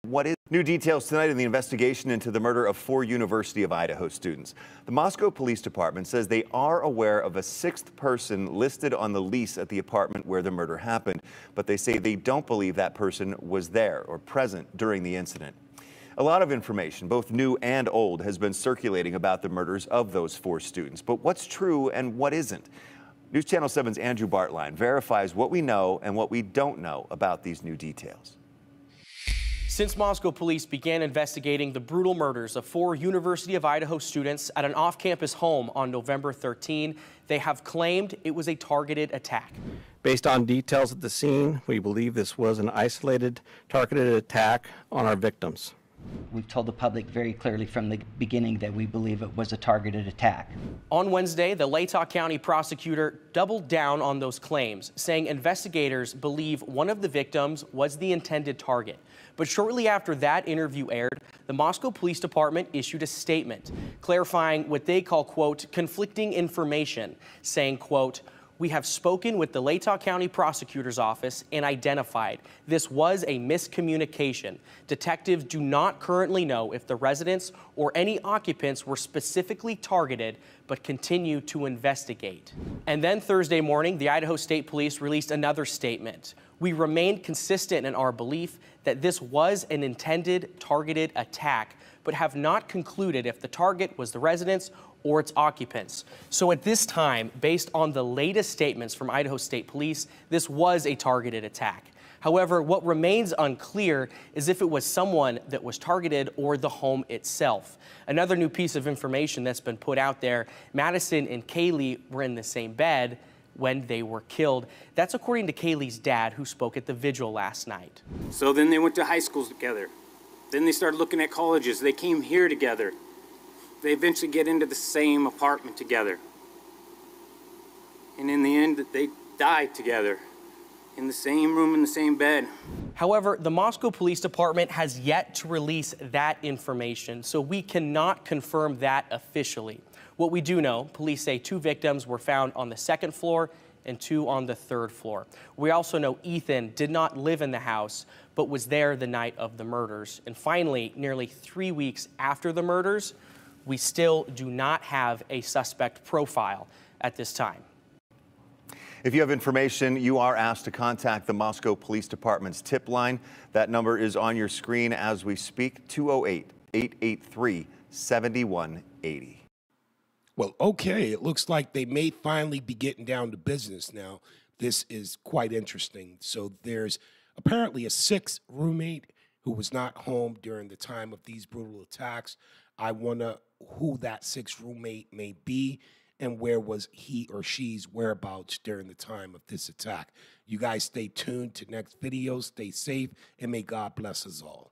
What is new details tonight in the investigation into the murder of 4 University of Idaho students? The Moscow Police Department says they are aware of a 6th person listed on the lease at the apartment where the murder happened, but they say they don't believe that person was there or present during the incident. A lot of information, both new and old, has been circulating about the murders of those 4 students. But what's true and what isn't? News Channel 7's Andrew Bartline verifies what we know and what we don't know about these new details. Since Moscow police began investigating the brutal murders of 4 University of Idaho students at an off-campus home on November 13, they have claimed it was a targeted attack. Based on details at the scene, we believe this was an isolated, targeted attack on our victims. We've told the public very clearly from the beginning that we believe it was a targeted attack. On Wednesday, the Latah County prosecutor doubled down on those claims, saying investigators believe one of the victims was the intended target. But shortly after that interview aired, the Moscow Police Department issued a statement clarifying what they call, quote, conflicting information, saying, quote, we have spoken with the Latah County Prosecutor's Office and identified this was a miscommunication. Detectives do not currently know if the residents or any occupants were specifically targeted, but continue to investigate. And then Thursday morning, the Idaho State Police released another statement. We remained consistent in our belief that this was an intended targeted attack, but have not concluded if the target was the residents or its occupants. So at this time, based on the latest statements from Idaho State Police, this was a targeted attack. However, what remains unclear is if it was someone that was targeted or the home itself. Another new piece of information that's been put out there, Madison and Kaylee were in the same bed when they were killed. That's according to Kaylee's dad, who spoke at the vigil last night. So then they went to high schools together. Then they started looking at colleges. They came here together. They eventually get into the same apartment together. And in the end, they died together in the same room, in the same bed. However, the Moscow Police Department has yet to release that information, so we cannot confirm that officially. What we do know, police say 2 victims were found on the 2nd floor and 2 on the 3rd floor. We also know Ethan did not live in the house, but was there the night of the murders. And finally, nearly 3 weeks after the murders, we still do not have a suspect profile at this time. If you have information, you are asked to contact the Moscow Police Department's tip line. That number is on your screen as we speak, 208-883-7180. Well, okay, it looks like they may finally be getting down to business now. This is quite interesting. So there's apparently a 6th roommate who was not home during the time of these brutal attacks. I wonder who that 6th roommate may be and where was he or she's whereabouts during the time of this attack. You guys stay tuned to next video. Stay safe, and may God bless us all.